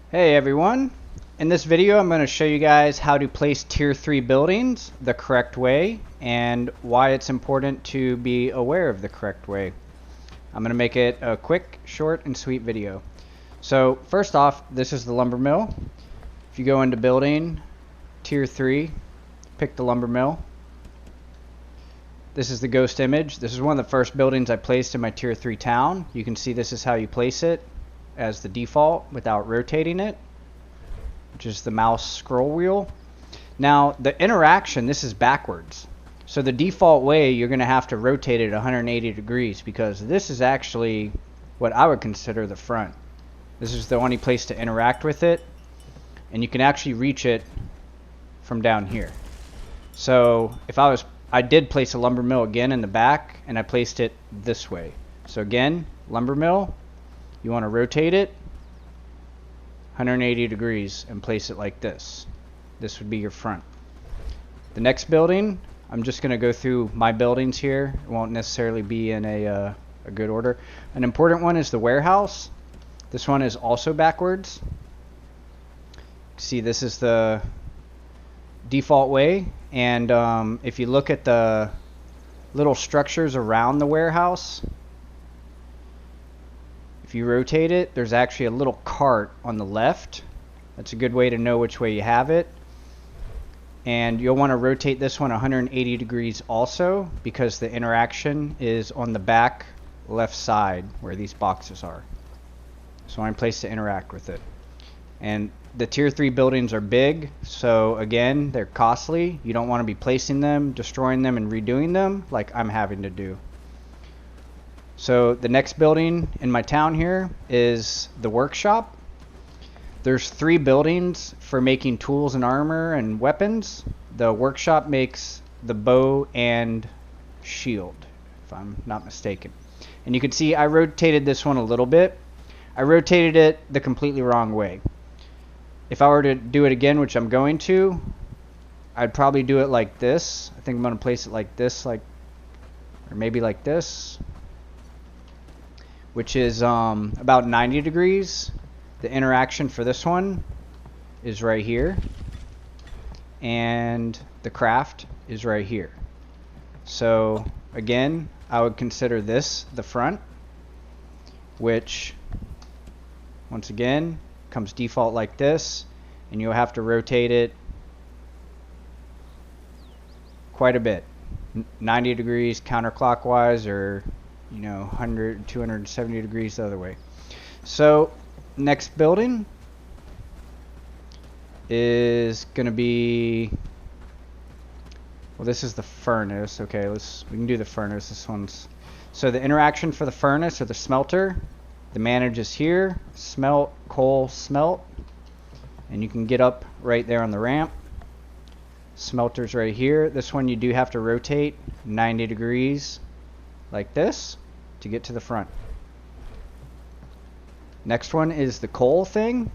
Hey everyone! In this video I'm going to show you guys how to place tier 3 buildings the correct way and why it's important to be aware of the correct way. I'm going to make it a quick, short, and sweet video. So first off, this is the lumber mill. If you go into building, tier 3, pick the lumber mill. This is the ghost image. This is one of the first buildings I placed in my tier 3 town. You can see this is how you place it as the default without rotating it, which is the mouse scroll wheel. Now the interaction, this is backwards. So the default way, you're going to have to rotate it 180 degrees because this is actually what I would consider the front. This is the only place to interact with it, and you can actually reach it from down here. So if I did place a lumber mill again in the back, and I placed it this way. So again, lumber mill, you want to rotate it 180 degrees and place it like this. This would be your front. The next building, I'm just going to go through my buildings here. It won't necessarily be in a good order. An important one is the warehouse. This one is also backwards. See, this is the default way, and if you look at the little structures around the warehouse, if you rotate it, there's actually a little cart on the left. That's a good way to know which way you have it. And you'll want to rotate this one 180 degrees also, because the interaction is on the back left side where these boxes are. So I'm placed to interact with it. And the tier 3 buildings are big, so again, they're costly. You don't want to be placing them, destroying them, and redoing them like I'm having to do. So the next building in my town here is the workshop. There's 3 buildings for making tools and armor and weapons. The workshop makes the bow and shield, if I'm not mistaken. And you can see I rotated this one a little bit. I rotated it the completely wrong way. If I were to do it again, which I'm going to, I'd probably do it like this. I think I'm going to place it like this, or maybe like this, which is about 90 degrees. The interaction for this one is right here, and the craft is right here. So again, I would consider this the front, which once again comes default like this, and you'll have to rotate it quite a bit, 90 degrees counterclockwise, or 100, 270 degrees the other way. So next building is going to be, well, this is the furnace. Okay, we can do the furnace. This one's, so the interaction for the furnace or the smelter, the manage is here, smelt, coal, smelt, and you can get up right there on the ramp. Smelter's right here. This one you do have to rotate 90 degrees like this to get to the front. Next one is the coal thing,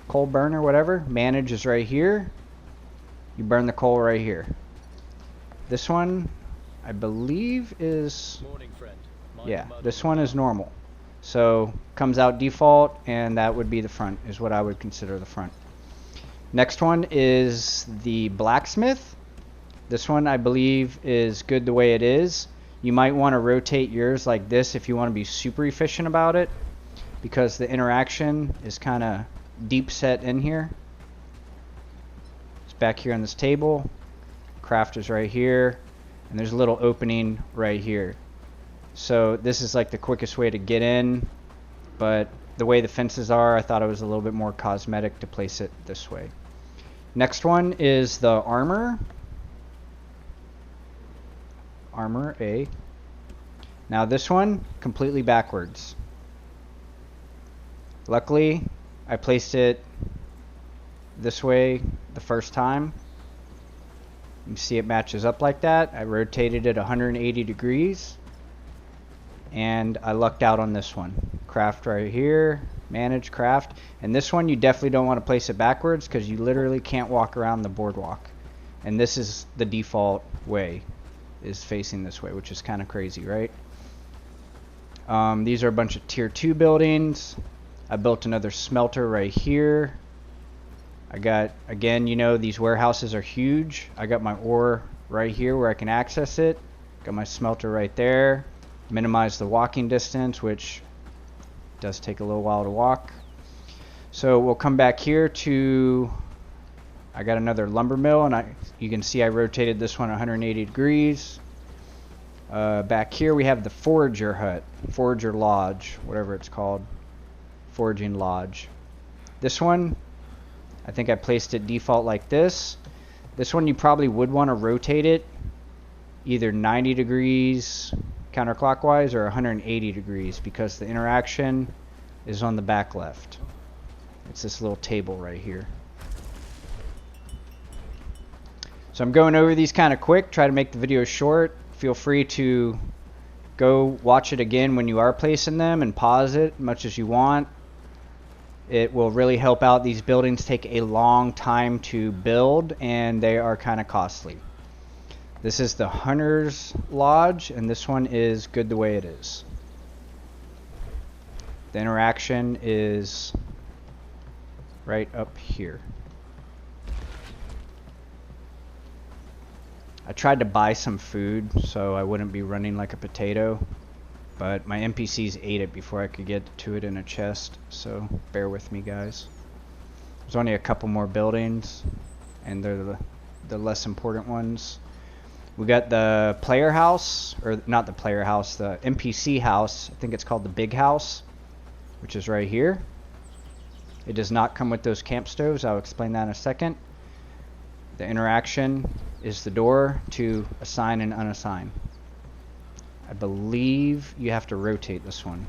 coal burner, whatever. Manage is right here. You burn the coal right here. This one, I believe, is, yeah, this one is normal. So comes out default, and that would be the front, is what I would consider the front. Next one is the blacksmith. This one I believe is good the way it is. You might want to rotate yours like this if you want to be super efficient about it, because the interaction is kind of deep set in here. It's back here on this table. Craft is right here, and there's a little opening right here. So this is like the quickest way to get in, but the way the fences are, I thought it was a little bit more cosmetic to place it this way. Next one is the armor. Armor A. Now this one, completely backwards. Luckily, I placed it this way the first time. You see it matches up like that. I rotated it 180 degrees. And I lucked out on this one. Craft right here, manage craft. And this one you definitely don't want to place it backwards because you literally can't walk around the boardwalk. And this is the default way, is facing this way, which is kind of crazy, right? These are a bunch of tier 2 buildings. I built another smelter right here. I got, again, you know, these warehouses are huge. I got my ore right here where I can access it. Got my smelter right there. Minimize the walking distance, which does take a little while to walk. So we'll come back here to, I got another lumber mill, and you can see I rotated this one 180 degrees. Back here we have the forager hut, forager lodge, whatever it's called, foraging lodge. This one, I think I placed it default like this. This one you probably would want to rotate it either 90 degrees counterclockwise or 180 degrees because the interaction is on the back left. It's this little table right here. So I'm going over these kind of quick, try to make the video short. Feel free to go watch it again when you are placing them and pause it much as you want. It will really help out. These buildings take a long time to build and they are kind of costly. This is the Hunter's Lodge and this one is good the way it is. The interaction is right up here. I tried to buy some food so I wouldn't be running like a potato, but my NPCs ate it before I could get to it in a chest, so bear with me, guys. There's only a couple more buildings, and they're the less important ones. We got the player house, or not the player house, the NPC house. I think it's called the big house, which is right here. It does not come with those camp stoves. I'll explain that in a second. The interaction is the door to assign and unassign. I believe you have to rotate this one.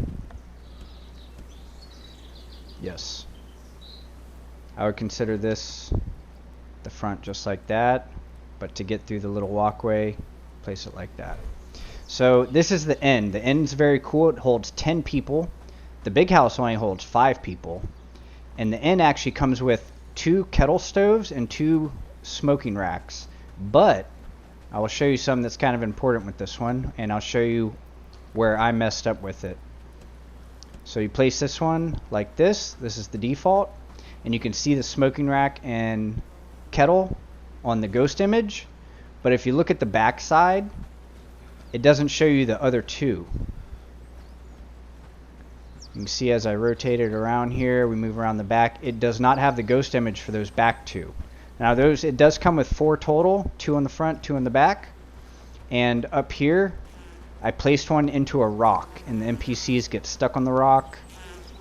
Yes. I would consider this the front just like that, but to get through the little walkway, place it like that. So this is the inn. The inn's very cool. It holds 10 people. The big house only holds 5 people. And the inn actually comes with 2 kettle stoves and 2 smoking racks. But I will show you something that's kind of important with this one, and I'll show you where I messed up with it. So you place this one like this. This is the default, and you can see the smoking rack and kettle on the ghost image. But if you look at the back side, it doesn't show you the other 2. You can see as I rotate it around here, we move around the back, it does not have the ghost image for those back 2. Now those, it does come with 4 total, 2 on the front, 2 on the back. And up here, I placed one into a rock, and the NPCs get stuck on the rock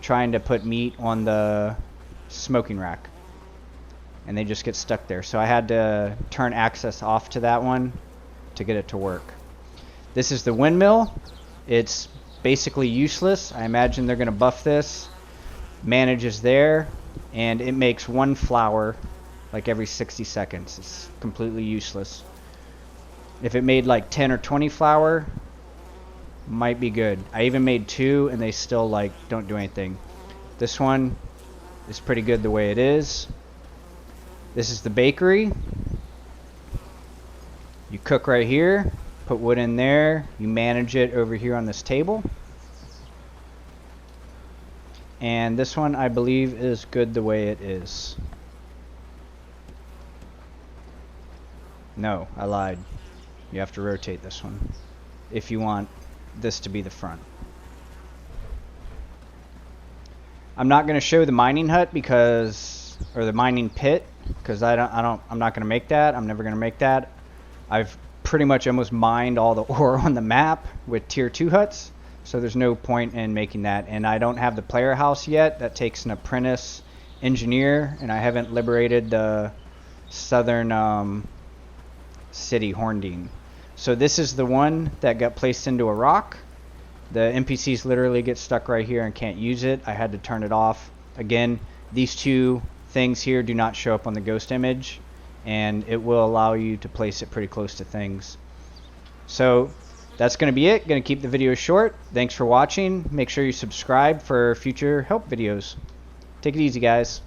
trying to put meat on the smoking rack. And they just get stuck there. So I had to turn access off to that one to get it to work. This is the windmill. It's basically useless. I imagine they're going to buff this. Manage is there, and it makes 1 flower like every 60 seconds. It's completely useless. If it made like 10 or 20 flour, might be good. I even made 2 and they still like don't do anything. This one is pretty good the way it is. This is the bakery. You cook right here, put wood in there, you manage it over here on this table. And this one I believe is good the way it is. No, I lied. You have to rotate this one if you want this to be the front. I'm not going to show the mining hut because, or the mining pit, because I'm not going to make that. I'm never going to make that. I've pretty much almost mined all the ore on the map with tier 2 huts, so there's no point in making that. And I don't have the player house yet. That takes an apprentice engineer, and I haven't liberated the southern city, Horndine. So this is the one that got placed into a rock. The NPCs literally get stuck right here and can't use it. I had to turn it off. Again, these 2 things here do not show up on the ghost image, and it will allow you to place it pretty close to things. So that's going to be it. Going to keep the video short. Thanks for watching. Make sure you subscribe for future help videos. Take it easy, guys.